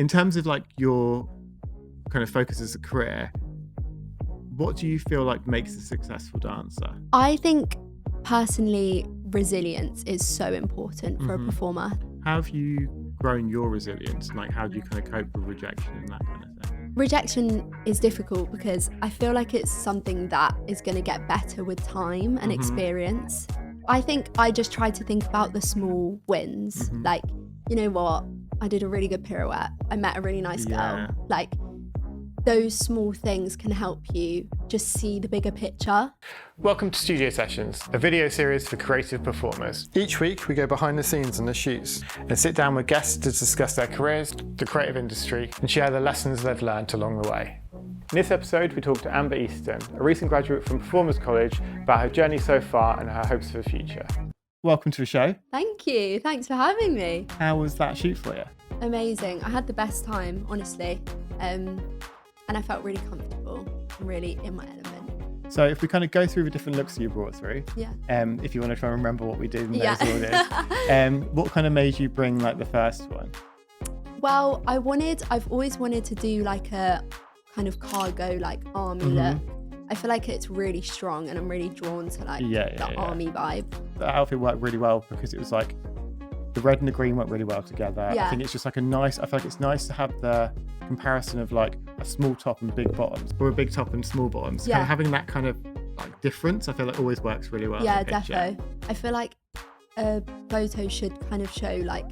In terms of like your kind of focus as a career, what do you feel like makes a successful dancer? I think personally, resilience is so important for a performer. How have you grown your resilience? Like, how do you kind of cope with rejection and that kind of thing? Rejection is difficult because I feel like it's something that is going to get better with time and experience. I think I just try to think about the small wins. Like, you know what? I did a really good pirouette. I met a really nice girl. Like, those small things can help you just see the bigger picture. Welcome to Studio Sessions, a video series for creative performers. Each week we go behind the scenes on the shoots and sit down with guests to discuss their careers, the creative industry, and share the lessons they've learned along the way. In this episode we talked to Easton, a recent graduate from Performers College, about her journey so far and her hopes for the future. Welcome to the show. Thank you. Thanks for having me. How was that shoot for you? Amazing. I had the best time, honestly. And I felt really comfortable and really in my element. So if we kind of go through the different looks that you brought through, if you want to try and remember what we did in those orders, what kind of made you bring like the first one? Well, I've always wanted to do like a kind of cargo, like army look. I feel like it's really strong and I'm really drawn to like the army vibe. The outfit worked really well because it was like the red and the green went really well together. I think it's just like I feel like it's nice to have the comparison of like a small top and big bottoms, or a big top and small bottoms. Kind of having that kind of like difference, I feel like always works really well. Yeah, defo. I feel like a photo should kind of show like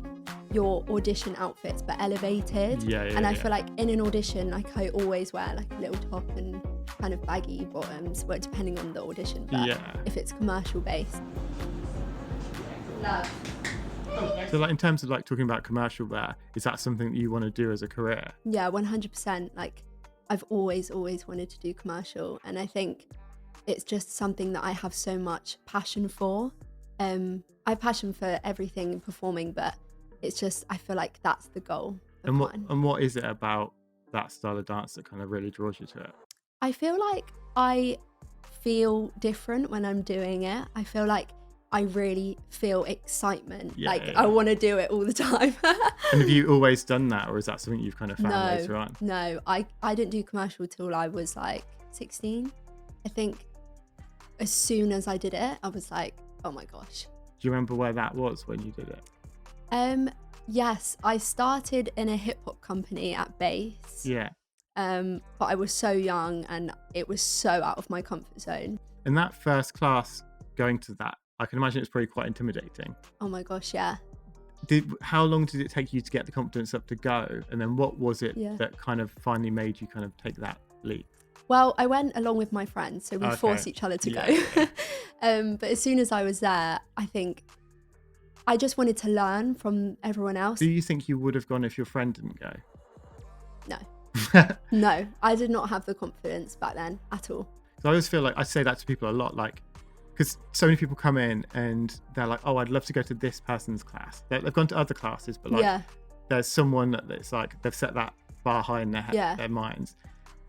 your audition outfits but elevated. And I feel like in an audition, like I always wear like a little top and kind of baggy bottoms, well, depending on the audition, but if it's commercial based. Love. So like in terms of like talking about commercial wear, is that something that you want to do as a career? Yeah, 100%. Like I've always wanted to do commercial, and I think it's just something that I have so much passion for. I have passion for everything in performing, but it's just I feel like that's the goal of mine. And what is it about that style of dance that kind of really draws you to it? I feel like I feel different when I'm doing it. I feel like I really feel excitement. I want to do it all the time. And have you always done that, or is that something you've kind of found later on? No, I didn't do commercial till I was like 16. I think as soon as I did it, I was like, oh my gosh. Do you remember where that was when you did it? Yes, I started in a hip hop company at base. Yeah. But I was so young and it was so out of my comfort zone. And that first class, going to that, I can imagine it's probably quite intimidating. Oh my gosh, yeah. How long did it take you to get the confidence up to go? And then what was it that kind of finally made you kind of take that leap? Well, I went along with my friends, so we forced each other to go. But as soon as I was there, I think I just wanted to learn from everyone else. Do you think you would have gone if your friend didn't go? No. No, I did not have the confidence back then at all. So I always feel like I say that to people a lot, like, because so many people come in and they're like, oh, I'd love to go to this person's class. They've gone to other classes, but like there's someone that's like, they've set that bar high in their minds.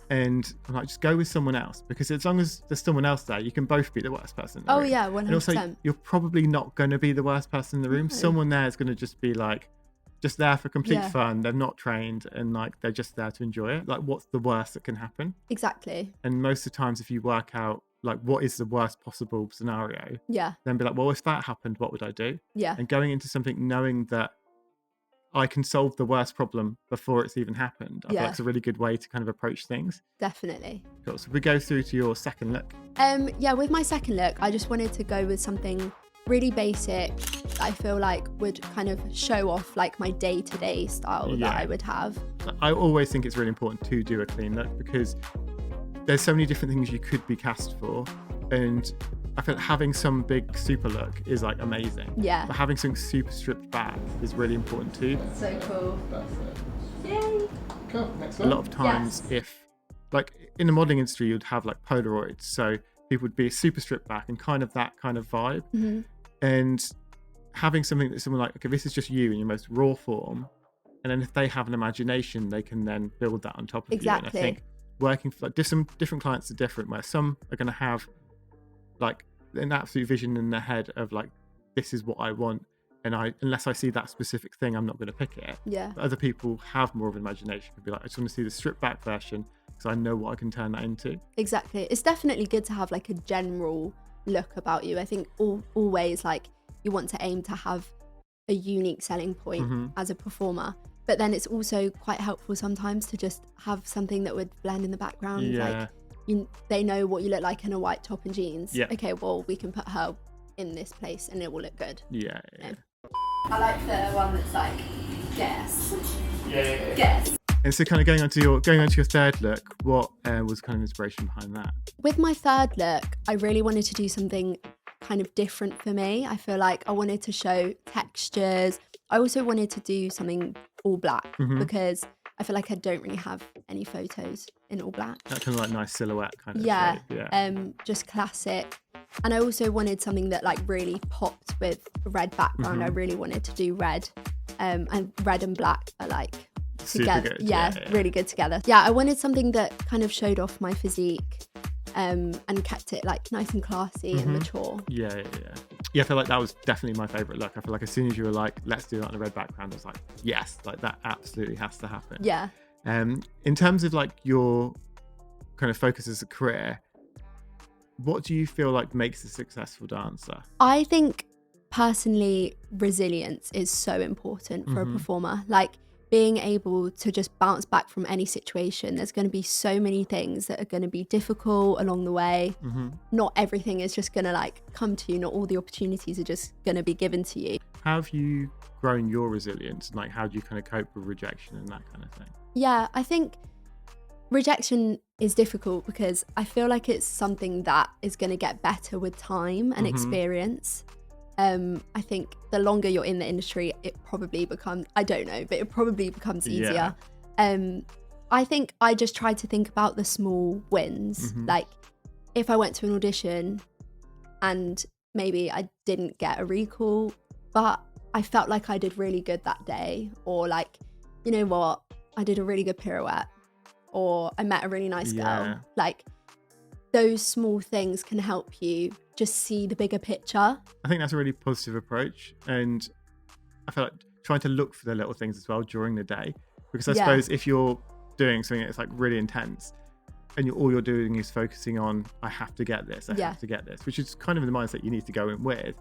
And I'm like, just go with someone else, because as long as there's someone else there, you can both be the worst person in the room. Yeah, 100%. And also, you're probably not going to be the worst person in the room. No. Someone there is going to just be like, just there for complete fun. They're not trained and like they're just there to enjoy it. Like, what's the worst that can happen? Exactly. And most of the times, if you work out like what is the worst possible scenario, then be like, well, if that happened, what would I do? And going into something knowing that I can solve the worst problem before it's even happened, I feel like it's a really good way to kind of approach things. Definitely. Cool. So we go through to your second look. With my second look, I just wanted to go with something really basic that I feel like would kind of show off like my day-to-day style that I would have. I always think it's really important to do a clean look, because there's so many different things you could be cast for, and I feel like having some big super look is like amazing. But having something super stripped back is really important too. So cool. Yay. Cool. Next one. A lot of times, if like in the modeling industry, you'd have like Polaroids, so people would be super stripped back and kind of that kind of vibe. And having something that's someone like, okay, this is just you in your most raw form, and then if they have an imagination, they can then build that on top of you. And I think working for like different clients are different, where some are going to have like an absolute vision in their head of like, this is what I want, and unless I see that specific thing, I'm not going to pick it. Yeah. But other people have more of an imagination, could be like, I just want to see the stripped back version because I know what I can turn that into. Exactly. It's definitely good to have like a general look about you. I think always like you want to aim to have a unique selling point as a performer, but then it's also quite helpful sometimes to just have something that would blend in the background. Yeah. Like they know what you look like in a white top and jeans. Yeah. Okay, well, we can put her in this place and it will look good. Yeah. I like the one that's like guess. Yeah. Guess. And so kind of going on to your third look, what was kind of inspiration behind that? With my third look, I really wanted to do something kind of different for me. I feel like I wanted to show textures. I also wanted to do something all black because I feel like I don't really have any photos in all black. That kind of like nice silhouette kind of shape. Yeah. Just classic. And I also wanted something that like really popped with a red background. I really wanted to do red. And red and black are like together. Good. Yeah, really good together. Yeah, I wanted something that kind of showed off my physique and kept it like nice and classy and mature. Yeah, I feel like that was definitely my favourite look. I feel like as soon as you were like, let's do that on a red background, I was like, yes, like that absolutely has to happen. Yeah. In terms of like your kind of focus as a career, what do you feel like makes a successful dancer? I think personally, resilience is so important for a performer. Like being able to just bounce back from any situation. There's going to be so many things that are going to be difficult along the way. Not everything is just going to like come to you. Not all the opportunities are just going to be given to you. How have you grown your resilience? Like how do you kind of cope with rejection and that kind of thing? Yeah, I think rejection is difficult because I feel like it's something that is going to get better with time and experience. I think the longer you're in the industry, it probably becomes, I don't know, but it probably becomes easier. I think I just try to think about the small wins. Like if I went to an audition and maybe I didn't get a recall, but I felt like I did really good that day, or like, you know what, I did a really good pirouette, or I met a really nice girl. Like those small things can help you just see the bigger picture. I think that's a really positive approach, and I feel like trying to look for the little things as well during the day, because I suppose if you're doing something that's like really intense and all you're doing is focusing on I have to get this, I have to get this, which is kind of the mindset you need to go in with,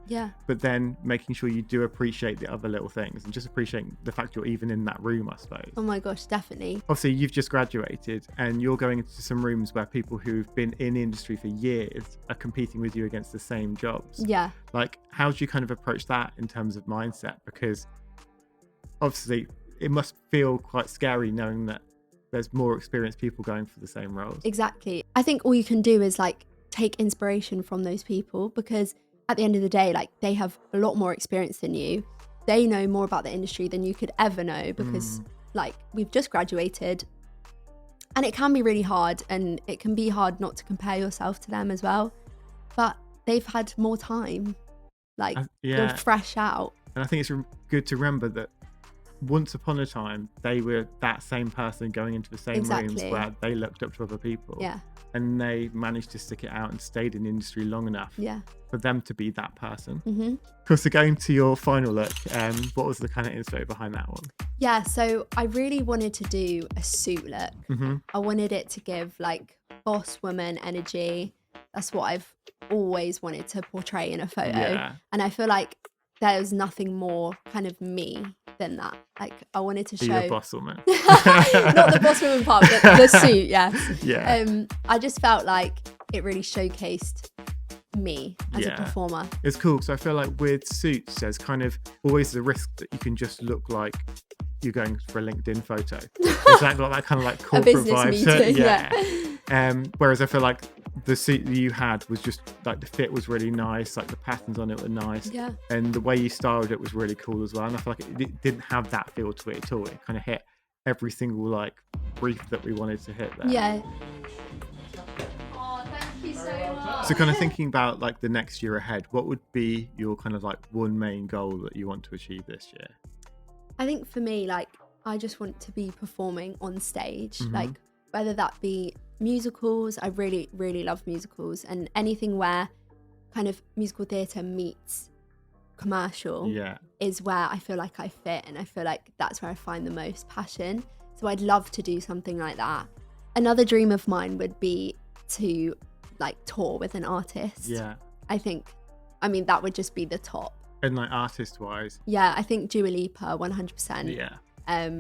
but then making sure you do appreciate the other little things and just appreciating the fact you're even in that room, I suppose. Oh my gosh, definitely. Obviously you've just graduated and you're going into some rooms where people who've been in the industry for years are competing with you against the same jobs. Like how do you kind of approach that in terms of mindset? Because obviously it must feel quite scary knowing that there's more experienced people going for the same roles. Exactly. I think all you can do is like take inspiration from those people, because at the end of the day, like they have a lot more experience than you. They know more about the industry than you could ever know, because like we've just graduated and it can be really hard, and it can be hard not to compare yourself to them as well. But they've had more time, like you're fresh out. And I think it's good to remember that once upon a time, they were that same person going into the same rooms where they looked up to other people. And they managed to stick it out and stayed in the industry long enough for them to be that person. Of course, so going to your final look, what was the kind of inspiration behind that one? Yeah, so I really wanted to do a suit look. I wanted it to give like boss woman energy. That's what I've always wanted to portray in a photo. And I feel like there's nothing more kind of me than that. Like I wanted to show the boss woman. Not the boss woman part, but the suit, I just felt like it really showcased me as a performer. It's cool because I feel like with suits there's kind of always the risk that you can just look like you're going for a LinkedIn photo. It's like got that kind of like corporate vibe. Meeting, whereas I feel like the suit that you had was just like the fit was really nice, like the patterns on it were nice, and the way you styled it was really cool as well. And I feel like it didn't have that feel to it at all. It kind of hit every single like brief that we wanted to hit there. Oh, thank you so much. So kind of thinking about like the next year ahead, what would be your kind of like one main goal that you want to achieve this year? I think for me, like I just want to be performing on stage, like whether that be musicals. I really, really love musicals, and anything where kind of musical theatre meets commercial Yeah. is where I feel like I fit, and I feel like that's where I find the most passion. So I'd love to do something like that. Another dream of mine would be to like tour with an artist. Yeah. I mean, that would just be the top. And like artist wise. Yeah, I think Dua Lipa, 100%. Yeah.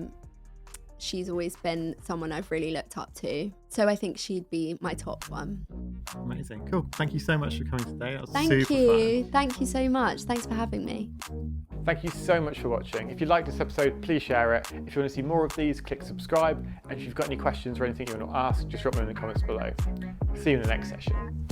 She's always been someone I've really looked up to. So I think she'd be my top one. Amazing. Cool. Thank you so much for coming today. That was Thank super you. fun. Thank you so much. Thanks for having me. Thank you so much for watching. If you liked this episode, please share it. If you want to see more of these, click subscribe. And if you've got any questions or anything you want to ask, just drop them in the comments below. See you in the next session.